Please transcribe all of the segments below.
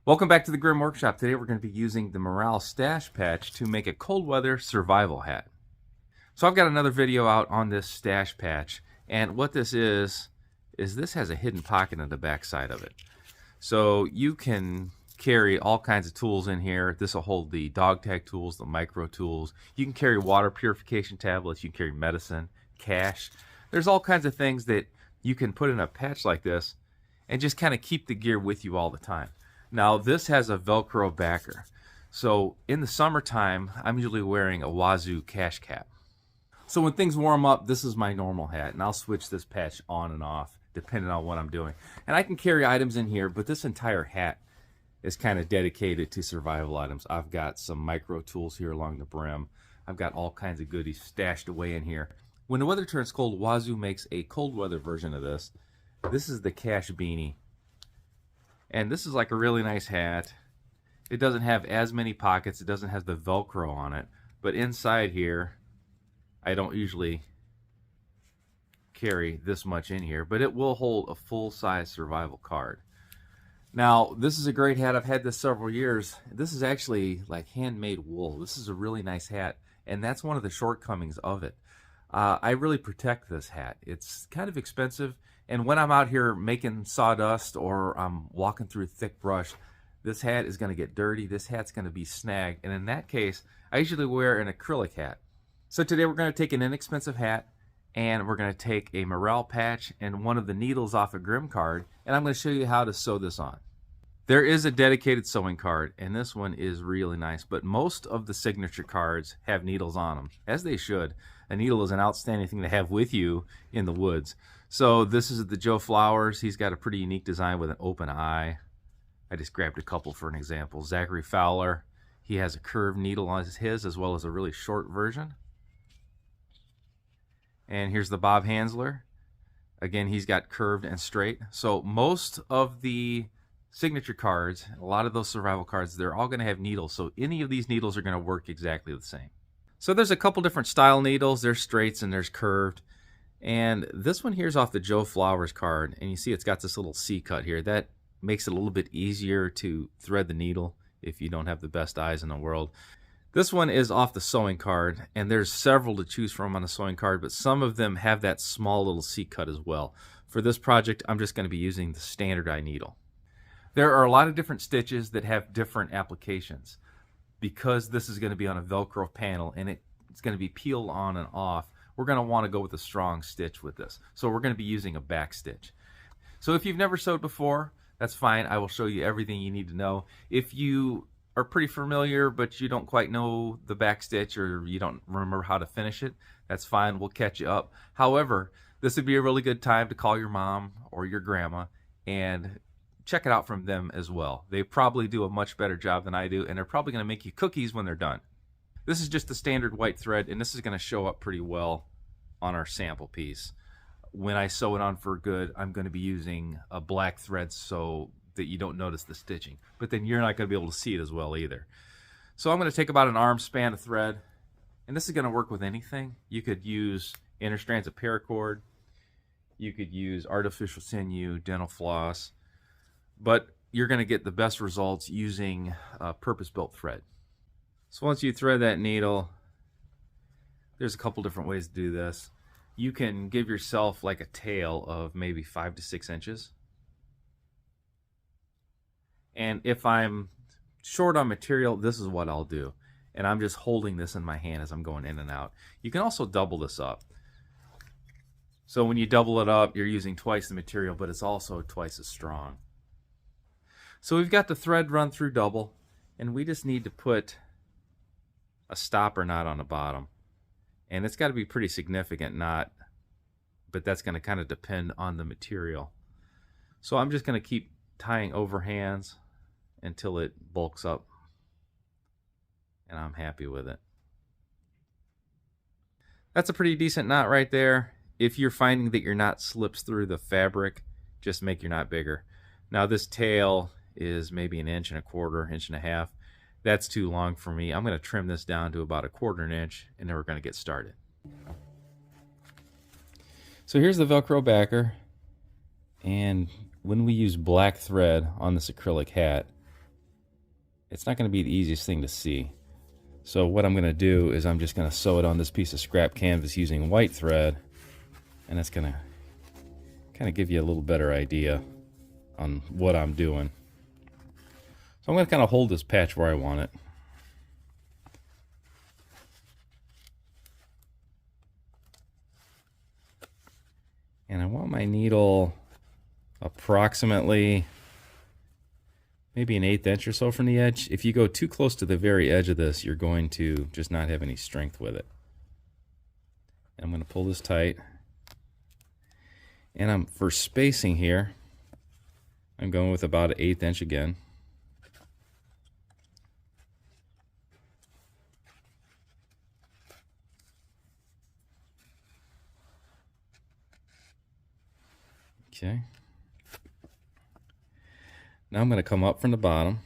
Welcome back to the Grim Workshop. Today we're going to be using the Morale Stash Patch to make a cold weather survival hat. So I've got another video out on this stash patch, and what this is this has a hidden pocket on the back side of it. So you can carry all kinds of tools in here. This will hold the dog tag tools, the micro tools. You can carry water purification tablets. You can carry medicine, cash. There's all kinds of things that you can put in a patch like this and just kind of keep the gear with you all the time. Now this has a Velcro backer. So in the summertime, I'm usually wearing a Wazoo cash cap. So when things warm up, this is my normal hat, and I'll switch this patch on and off depending on what I'm doing. And I can carry items in here, but this entire hat is kind of dedicated to survival items. I've got some micro tools here along the brim. I've got all kinds of goodies stashed away in here. When the weather turns cold, Wazoo makes a cold weather version of this. This is the cash beanie. And this is like a really nice hat. It doesn't have as many pockets. It doesn't have the Velcro on it. But inside here, I don't usually carry this much in here, but it will hold a full-size survival card. Now, this is a great hat. I've had this several years. This is actually like handmade wool. This is a really nice hat, and that's one of the shortcomings of it. I really protect this hat. It's kind of expensive, and when I'm out here making sawdust or I'm walking through thick brush, this hat is going to get dirty. This hat's going to be snagged, and in that case, I usually wear an acrylic hat. So today we're going to take an inexpensive hat, and we're going to take a morale patch and one of the needles off a Grim card, and I'm going to show you how to sew this on. There is a dedicated sewing card, and this one is really nice, but most of the signature cards have needles on them, as they should. A needle is an outstanding thing to have with you in the woods. So this is the Joe Flowers. He's got a pretty unique design with an open eye. I just grabbed a couple for an example. Zachary Fowler, he has a curved needle on his as well as a really short version. And here's the Bob Hansler. Again, he's got curved and straight. So most of the signature cards, a lot of those survival cards, they're all going to have needles. So any of these needles are going to work exactly the same. So there's a couple different style needles. There's straights and there's curved. And this one here is off the Joe Flowers card. And you see it's got this little C cut here. That makes it a little bit easier to thread the needle if you don't have the best eyes in the world. This one is off the sewing card, and there's several to choose from on the sewing card, but some of them have that small little C cut as well. For this project, I'm just going to be using the standard eye needle. There are a lot of different stitches that have different applications. Because this is going to be on a Velcro panel and it's going to be peeled on and off, we're going to want to go with a strong stitch with this. So we're going to be using a back stitch. So if you've never sewed before, that's fine. I will show you everything you need to know. If you are pretty familiar but you don't quite know the back stitch or you don't remember how to finish it, that's fine. We'll catch you up. However, this would be a really good time to call your mom or your grandma and check it out from them as well. They probably do a much better job than I do, and they're probably going to make you cookies when they're done. This is just the standard white thread, and this is going to show up pretty well on our sample piece. When I sew it on for good, I'm going to be using a black thread so that you don't notice the stitching, but then you're not going to be able to see it as well either. So I'm going to take about an arm span of thread, and this is going to work with anything. You could use inner strands of paracord, you could use artificial sinew, dental floss, but you're going to get the best results using purpose-built thread. So once you thread that needle, there's a couple different ways to do this. You can give yourself like a tail of maybe 5 to 6 inches. And if I'm short on material, this is what I'll do. And I'm just holding this in my hand as I'm going in and out. You can also double this up. So when you double it up, you're using twice the material, but it's also twice as strong. So we've got the thread run through double, and we just need to put a stopper knot on the bottom. And it's got to be pretty significant knot, but that's going to kind of depend on the material. So I'm just going to keep tying overhands until it bulks up, and I'm happy with it. That's a pretty decent knot right there. If you're finding that your knot slips through the fabric, just make your knot bigger. Now this tail is maybe 1.25 inches, 1.5 inches. That's too long for me. I'm going to trim this down to about 1/4 inch, and then we're going to get started. So here's the Velcro backer, and when we use black thread on this acrylic hat, it's not going to be the easiest thing to see. So what I'm going to do is I'm just going to sew it on this piece of scrap canvas using white thread, and that's going to kind of give you a little better idea on what I'm doing. So I'm going to kind of hold this patch where I want it. And I want my needle approximately maybe an 1/8 inch or so from the edge. If you go too close to the very edge of this, you're going to just not have any strength with it. And I'm going to pull this tight. And for spacing here, I'm going with about an 1/8 inch again. Okay. Now I'm going to come up from the bottom,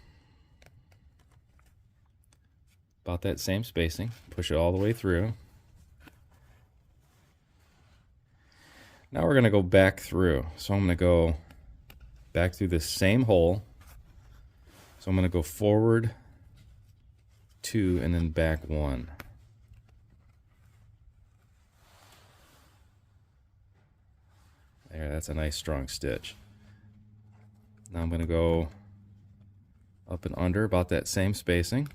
about that same spacing, push it all the way through. Now we're going to go back through. So I'm going to go back through this same hole. So I'm going to go forward 2 and then back 1. There, that's a nice strong stitch. Now I'm going to go up and under about that same spacing.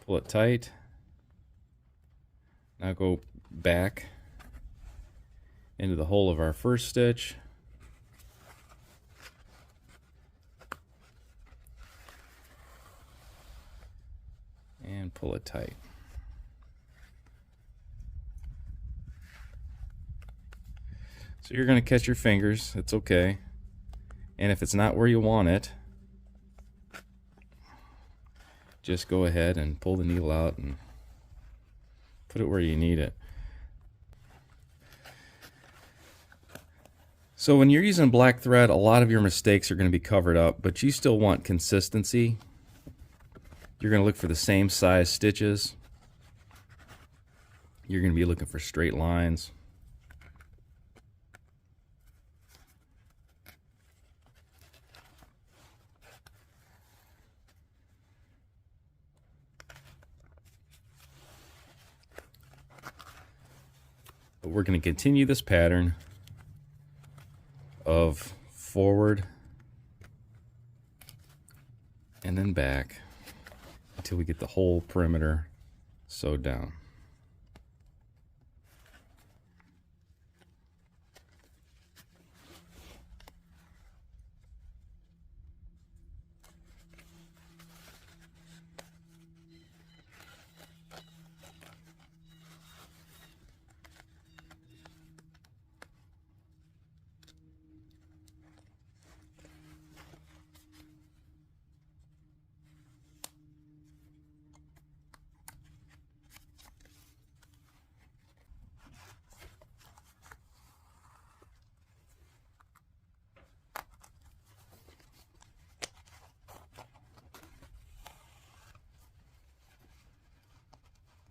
Pull it tight. Now go back into the hole of our first stitch. And pull it tight. So you're going to catch your fingers, it's okay. And if it's not where you want it, just go ahead and pull the needle out and put it where you need it. So when you're using black thread, a lot of your mistakes are going to be covered up, but you still want consistency. You're going to look for the same size stitches. You're going to be looking for straight lines. But we're going to continue this pattern of forward and then back until we get the whole perimeter sewed down.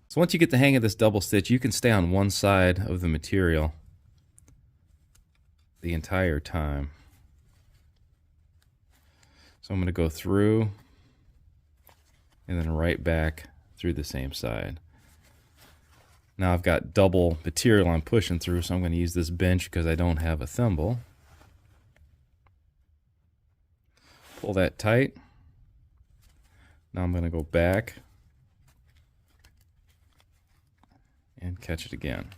So once you get the hang of this double stitch, you can stay on one side of the material the entire time. So I'm going to go through and then right back through the same side. Now I've got double material I'm pushing through, so I'm going to use this bench because I don't have a thimble. Pull that tight. Now I'm going to go back and catch it again.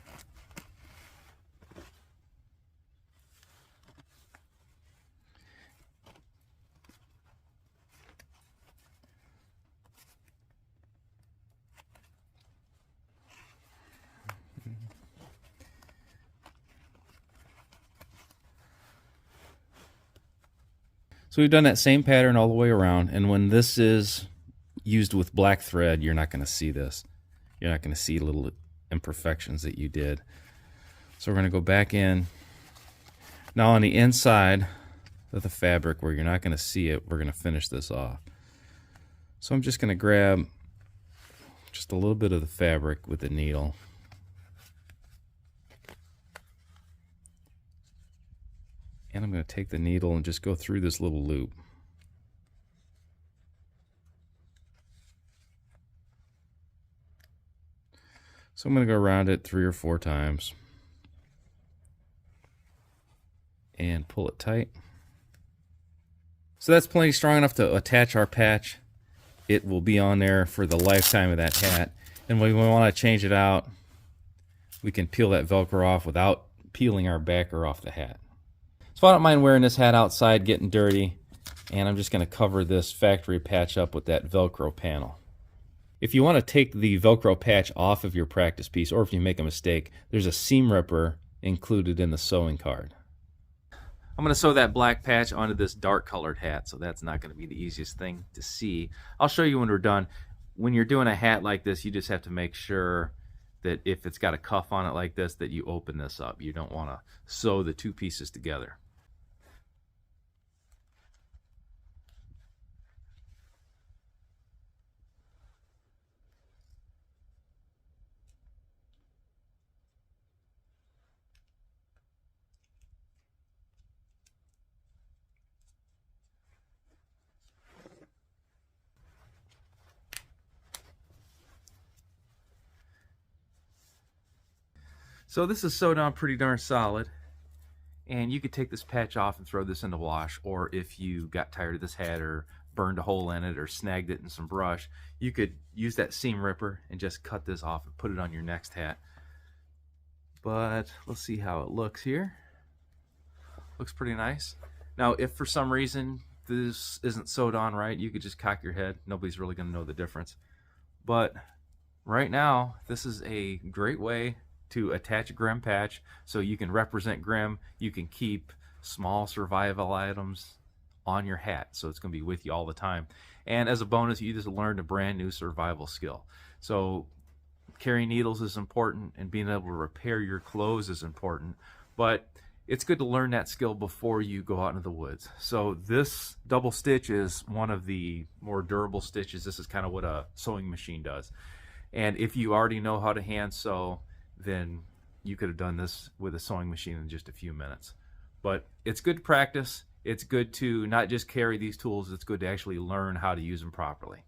So we've done that same pattern all the way around, and when this is used with black thread, you're not going to see this. You're not going to see little imperfections that you did. So we're going to go back in. Now on the inside of the fabric where you're not going to see it, we're going to finish this off. So I'm just going to grab just a little bit of the fabric with the needle. And I'm going to take the needle and just go through this little loop. So I'm going to go around it 3 or 4 times and pull it tight. So that's plenty strong enough to attach our patch. It will be on there for the lifetime of that hat. And when we want to change it out, we can peel that Velcro off without peeling our backer off the hat. So I don't mind wearing this hat outside, getting dirty, and I'm just going to cover this factory patch up with that Velcro panel. If you want to take the Velcro patch off of your practice piece, or if you make a mistake, there's a seam ripper included in the sewing card. I'm going to sew that black patch onto this dark colored hat, so that's not going to be the easiest thing to see. I'll show you when we're done. When you're doing a hat like this, you just have to make sure that if it's got a cuff on it like this, that you open this up. You don't want to sew the 2 pieces together. So this is sewed on pretty darn solid, and you could take this patch off and throw this in the wash, or if you got tired of this hat or burned a hole in it or snagged it in some brush, you could use that seam ripper and just cut this off and put it on your next hat. But let's see how it looks here. Looks pretty nice. Now if for some reason this isn't sewed on right, you could just cock your head. Nobody's really going to know the difference. But right now, this is a great way to attach a Grimm patch, so you can represent Grimm. You can keep small survival items on your hat, so it's going to be with you all the time. And as a bonus, you just learned a brand new survival skill. So carrying needles is important, and being able to repair your clothes is important, but it's good to learn that skill before you go out into the woods. So this double stitch is one of the more durable stitches. This is kind of what a sewing machine does. And if you already know how to hand sew, then you could have done this with a sewing machine in just a few minutes. But it's good practice. It's good to not just carry these tools, it's good to actually learn how to use them properly.